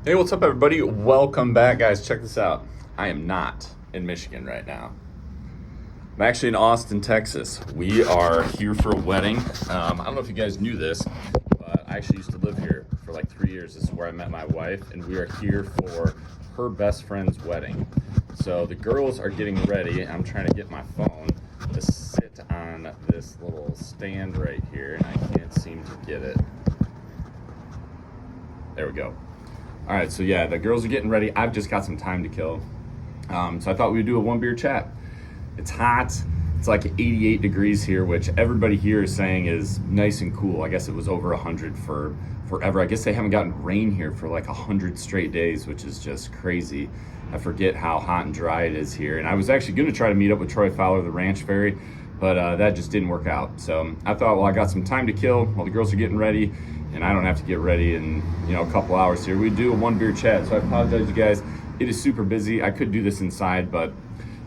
Hey, what's up, everybody? Welcome back, guys. Check this out. I am not in Michigan right now. I'm actually in Austin, Texas. We are here for a wedding. I don't know if you guys knew this, but I actually used to live here for like 3 years. This is where I met my wife, and we are here for her best friend's wedding. So the girls are getting ready. I'm trying to get my phone to sit on this little stand right here, and I can't seem to get it. There we go. All right, so yeah, the girls are getting ready. I've just got some time to kill. So I thought we'd do a one beer chat. It's hot. It's like 88 degrees here, which everybody here is saying is nice and cool. I guess it was over 100 for forever. I guess they haven't gotten rain here for like 100 straight days, which is just crazy. I forget how hot and dry it is here. And I was actually going to try to meet up with Troy Fowler, the ranch fairy, but that just didn't work out. So I thought, well, I got some time to kill while the girls are getting ready, and I don't have to get ready in a couple hours here. We do a one beer chat, so I apologize, you guys. It is super busy. I could do this inside, but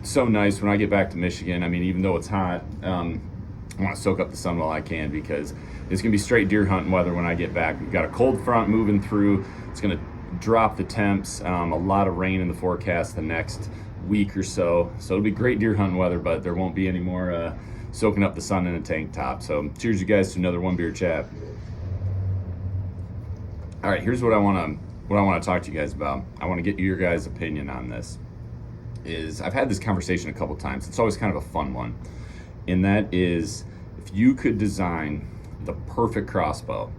it's so nice when I get back to Michigan. I mean, even though it's hot, I want to soak up the sun while I can, because it's gonna be straight deer hunting weather when I get back. We've got a cold front moving through. It's gonna drop the temps. A lot of rain in the forecast the next week or so. So it'll be great deer hunting weather, but there won't be any more soaking up the sun in a tank top. So cheers, you guys, to another one beer chat. All right, here's what I want to talk to you guys about. I want to get your guys' opinion on this. I've had this conversation a couple times. It's always kind of a fun one. And that is, if you could design the perfect crossbow,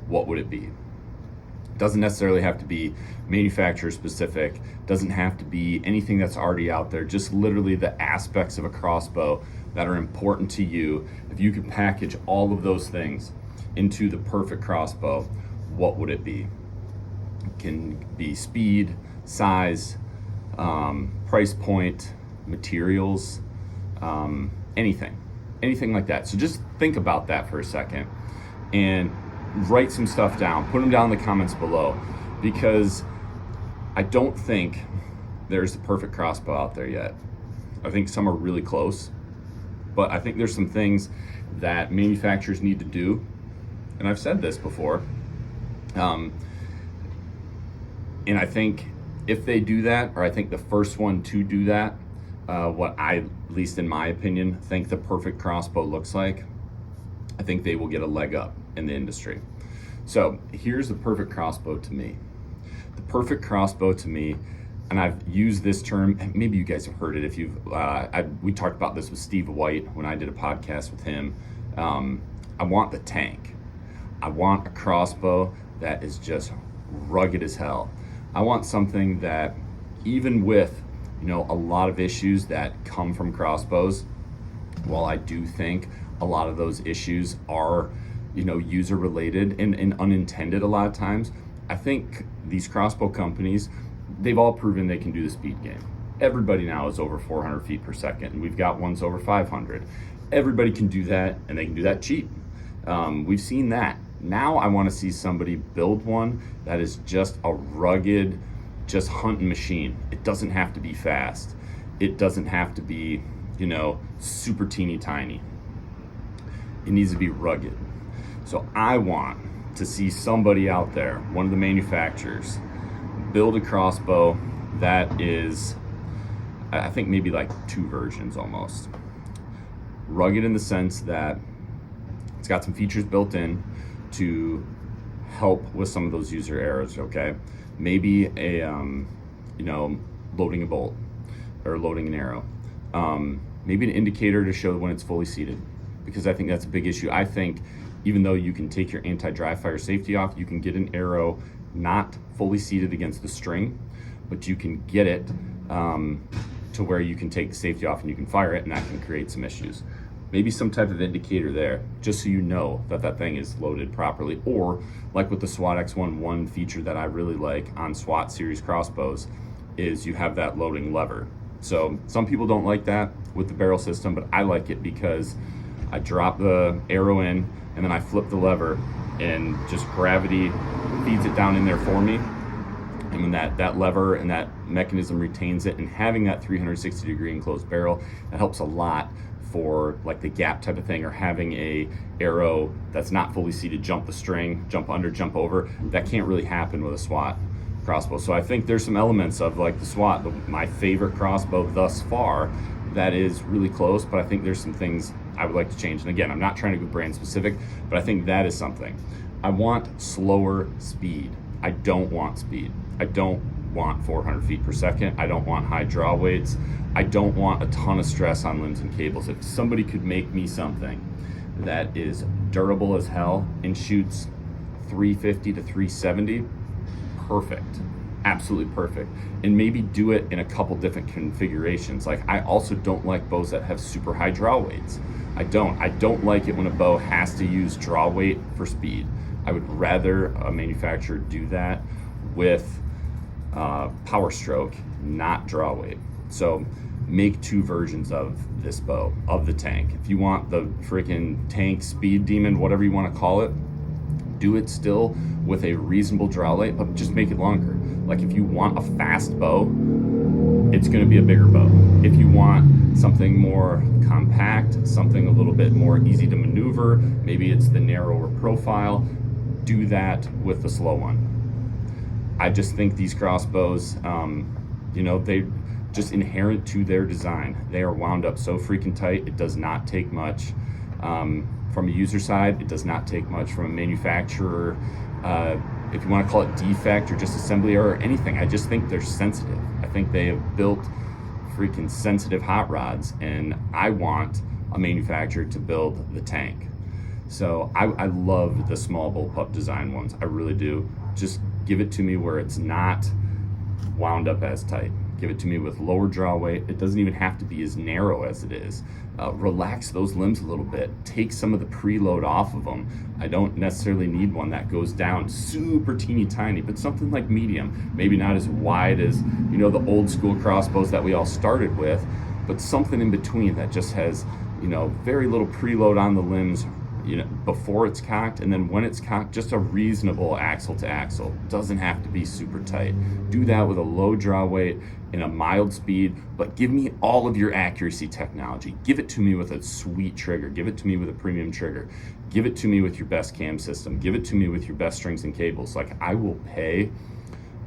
what would it be? It doesn't necessarily have to be manufacturer specific. Doesn't have to be anything that's already out there. Just literally the aspects of a crossbow that are important to you. If you could package all of those things into the perfect crossbow, what would it be? It can be speed, size, price point, materials, anything like that. So just think about that for a second and write some stuff down. Put them down in the comments below, because I don't think there's the perfect crossbow out there yet. I think some are really close, but I think there's some things that manufacturers need to do. And I've said this before. And I think if they do that, or I think the first one to do that, what I, at least in my opinion, think the perfect crossbow looks like, I think they will get a leg up in the industry. So here's the perfect crossbow to me. The perfect crossbow to me, and I've used this term, maybe you guys have heard it if you've, we talked about this with Steve White when I did a podcast with him. I want the tank. I want a crossbow that is just rugged as hell. I want something that, even with a lot of issues that come from crossbows, while I do think a lot of those issues are user related and unintended a lot of times, I think these crossbow companies, they've all proven they can do the speed game. Everybody now is over 400 feet per second, and we've got ones over 500. Everybody can do that, and they can do that cheap. We've seen that. Now I want to see somebody build one that is just a rugged, just hunting machine. It doesn't have to be fast. It doesn't have to be, super teeny tiny. It needs to be rugged. So I want to see somebody out there, one of the manufacturers, build a crossbow that is, I think maybe like two versions almost. Rugged in the sense that it's got some features built in to help with some of those user errors, okay? Maybe a, loading a bolt or loading an arrow. Maybe an indicator to show when it's fully seated, because I think that's a big issue. I think even though you can take your anti-dry fire safety off, you can get an arrow not fully seated against the string, but you can get it to where you can take the safety off and you can fire it, and that can create some issues. Maybe some type of indicator there, just so you know that that thing is loaded properly. Or like with the SWAT X1, one feature that I really like on SWAT series crossbows is you have that loading lever. So some people don't like that with the barrel system, but I like it because I drop the arrow in and then I flip the lever and just gravity feeds it down in there for me. And when that lever and that mechanism retains it, and having that 360 degree enclosed barrel, that helps a lot for like the gap type of thing, or having a arrow that's not fully seated jump the string, jump under, jump over. That can't really happen with a SWAT crossbow. So I think there's some elements of like the SWAT, my favorite crossbow thus far, that is really close, but I think there's some things I would like to change. And again, I'm not trying to go brand specific, but I think that is something. I want slower speed. I don't want speed. I don't want 400 feet per second. I don't want high draw weights. I don't want a ton of stress on limbs and cables. If somebody could make me something that is durable as hell and shoots 350 to 370, perfect, absolutely perfect. And maybe do it in a couple different configurations. Like, I also don't like bows that have super high draw weights. I don't like it when a bow has to use draw weight for speed. I would rather a manufacturer do that with power stroke, not draw weight. So make two versions of this bow, of the tank. If you want the freaking tank speed demon, whatever you want to call it, do it still with a reasonable draw weight, but just make it longer. Like, if you want a fast bow, it's going to be a bigger bow. If you want something more compact, something a little bit more easy to maneuver, maybe it's the narrower profile, do that with the slow one. I just think these crossbows, they just inherent to their design. They are wound up so freaking tight. It does not take much from a user side. It does not take much from a manufacturer. If you want to call it defect or just assembly error or anything, I just think they're sensitive. I think they have built freaking sensitive hot rods, and I want a manufacturer to build the tank. So I love the small bullpup design ones. I really do. Just give it to me where it's not wound up as tight. Give it to me with lower draw weight. It doesn't even have to be as narrow as it is. Relax those limbs a little bit. Take some of the preload off of them. I don't necessarily need one that goes down super teeny tiny, but something like medium. Maybe not as wide as, the old school crossbows that we all started with, but something in between that just has, very little preload on the limbs, before it's cocked, and then when it's cocked, just a reasonable axle to axle. Doesn't have to be super tight. Do that with a low draw weight and a mild speed, but give me all of your accuracy technology. Give it to me with a sweet trigger. Give it to me with a premium trigger. Give it to me with your best cam system. Give it to me with your best strings and cables. Like, I will pay,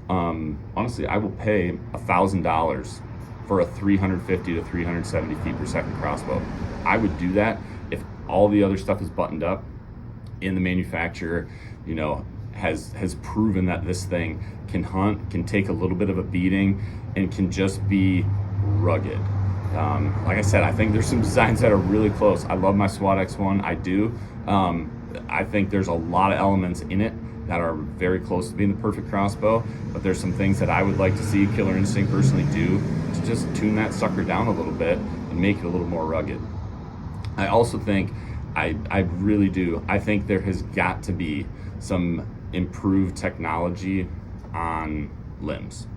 honestly, I will pay $1,000 for a 350 to 370 feet per second crossbow. I would do that if all the other stuff is buttoned up and the manufacturer, has proven that this thing can hunt, can take a little bit of a beating, and can just be rugged. Like I said, I think there's some designs that are really close. I love my SWAT X1, I do. I think there's a lot of elements in it that are very close to being the perfect crossbow, but there's some things that I would like to see Killer Instinct personally do to just tune that sucker down a little bit and make it a little more rugged. I also think, I really do, I think there has got to be some improved technology on limbs.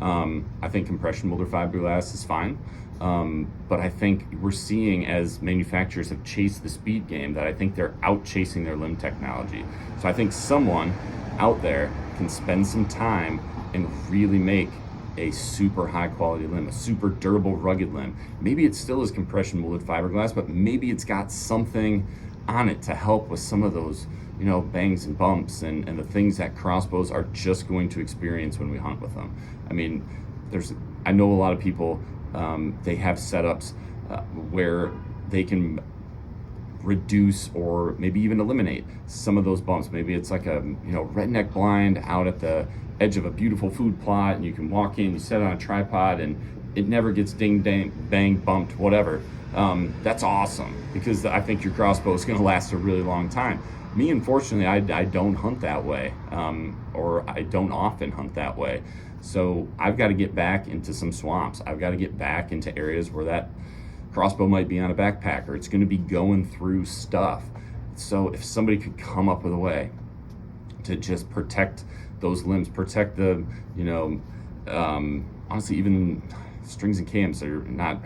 I think compression molded fiberglass is fine, but I think we're seeing, as manufacturers have chased the speed game, that I think they're out chasing their limb technology. So I think someone out there can spend some time and really make a super high quality limb, a super durable, rugged limb. Maybe it still is compression molded fiberglass, but maybe it's got something on it to help with some of those, bangs and bumps and the things that crossbows are just going to experience when we hunt with them. I mean, I know a lot of people, they have setups where they can reduce or maybe even eliminate some of those bumps. Maybe it's like a redneck blind out at the edge of a beautiful food plot, and you can walk in, you set it on a tripod, and it never gets ding, dang, bang, bumped, whatever. That's awesome, because I think your crossbow is going to last a really long time. Me, unfortunately, I don't hunt that way, or I don't often hunt that way. So I've got to get back into some swamps. I've got to get back into areas where that crossbow might be on a backpacker. It's going to be going through stuff. So if somebody could come up with a way to just protect those limbs, protect the, honestly, even strings and cams are not,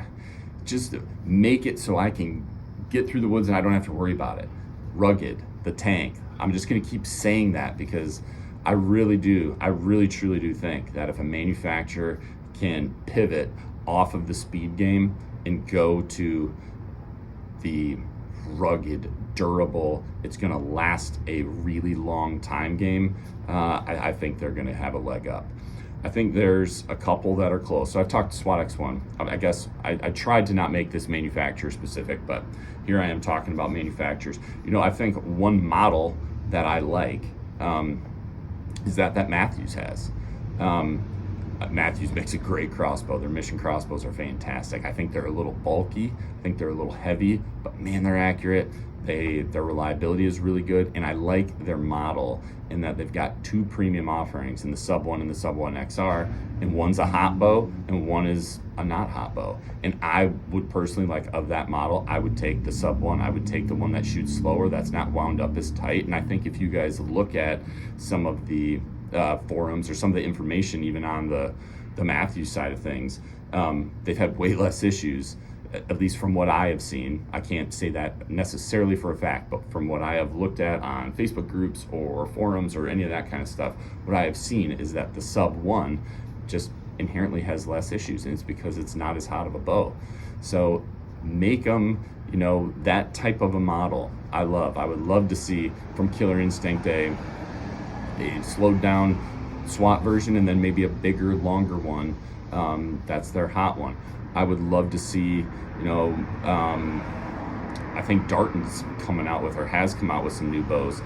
just make it so I can get through the woods and I don't have to worry about it. Rugged, the tank. I'm just going to keep saying that because I really truly do think that if a manufacturer can pivot off of the speed game and go to the rugged, durable, it's going to last a really long time game, I think they're going to have a leg up. I think there's a couple that are close. So I've talked to SWAT X1. I guess I tried to not make this manufacturer specific, but here I am talking about manufacturers. I think one model that I like is that Matthews has. Matthews makes a great crossbow. Their mission crossbows are fantastic. I think they're a little bulky. I think they're a little heavy, but man, they're accurate. Their reliability is really good, and I like their model in that they've got two premium offerings in the Sub 1 and the Sub 1 XR, and one's a hot bow and one is a not hot bow. And I would personally, like, of that model, I would take the Sub 1. I would take the one that shoots slower, that's not wound up as tight. And I think if you guys look at some of the forums or some of the information even on the Matthews side of things, they've had way less issues, at least from what I have seen. I can't say that necessarily for a fact, but from what I have looked at on Facebook groups or forums or any of that kind of stuff, what I have seen is that the Sub 1 just inherently has less issues, and it's because it's not as hot of a bow. So make them, that type of a model. I would love to see from Killer Instinct a slowed down SWAT version, and then maybe a bigger, longer one. That's their hot one. I would love to see, I think Darton's coming out with, or has come out with, some new bows.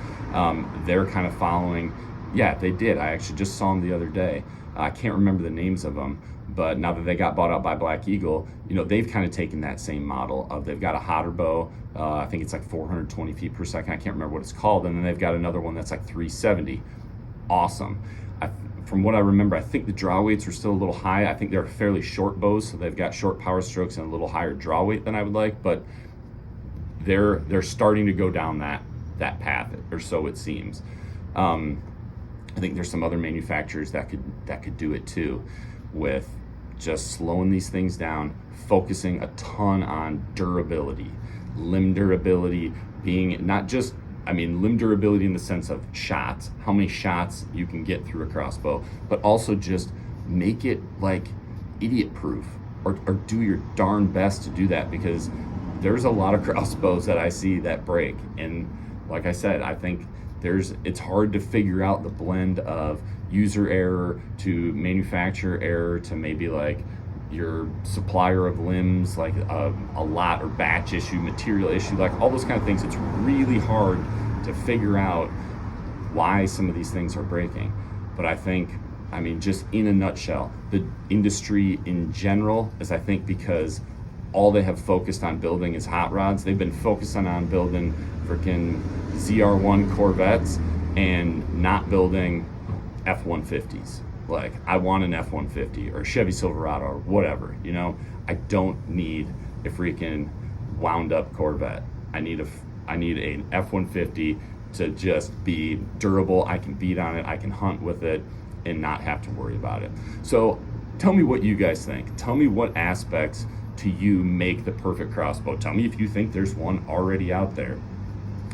They're kind of following, they did. I actually just saw them the other day. I can't remember the names of them, but now that they got bought out by Black Eagle, they've kind of taken that same model of, they've got a hotter bow. I think it's like 420 feet per second. I can't remember what it's called. And then they've got another one that's like 370. Awesome. From what I remember, I think the draw weights are still a little high. I think they're fairly short bows, so they've got short power strokes and a little higher draw weight than I would like, but they're starting to go down that path, or so it seems. I think there's some other manufacturers that could do it too, with just slowing these things down, focusing a ton on durability, limb durability, being not just, limb durability in the sense of shots, how many shots you can get through a crossbow, but also just make it like idiot proof, or do your darn best to do that, because there's a lot of crossbows that I see that break. And like I said, I think it's hard to figure out the blend of user error to manufacturer error to maybe like your supplier of limbs, like a lot or batch issue, material issue, like all those kind of things. It's really hard to figure out why some of these things are breaking. But I think, just in a nutshell, the industry in general is, I think, because all they have focused on building is hot rods. They've been focusing on building freaking ZR1 Corvettes and not building F-150s. Like, I want an F-150 or a Chevy Silverado or whatever, I don't need a freaking wound up Corvette. I need an F-150 to just be durable. I can beat on it, I can hunt with it and not have to worry about it. So tell me what you guys think. Tell me what aspects to you make the perfect crossbow. Tell me if you think there's one already out there.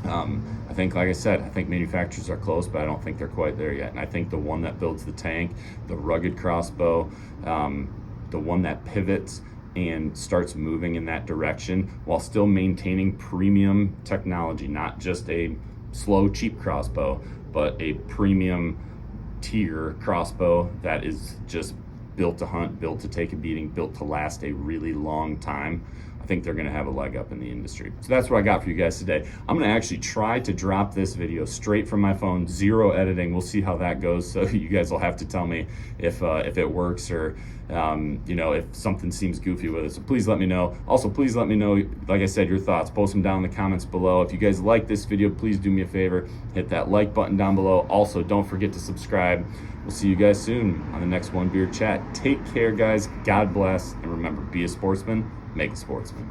I think, like I said, I think manufacturers are close, but I don't think they're quite there yet. And I think the one that builds the tank, the rugged crossbow, the one that pivots and starts moving in that direction while still maintaining premium technology, not just a slow, cheap crossbow, but a premium tier crossbow that is just built to hunt, built to take a beating, built to last a really long time. I think they're gonna have a leg up in the industry. So that's what I got for you guys today. I'm gonna actually try to drop this video straight from my phone, zero editing. We'll see how that goes. So you guys will have to tell me if it works, or if something seems goofy with it. So please let me know. Also, please let me know, like I said, your thoughts. Post them down in the comments below. If you guys like this video, please do me a favor, hit that like button down below. Also, don't forget to subscribe. We'll see you guys soon on the next One Beer Chat. Take care, guys. God bless. And remember, be a sportsman, make a sportsman.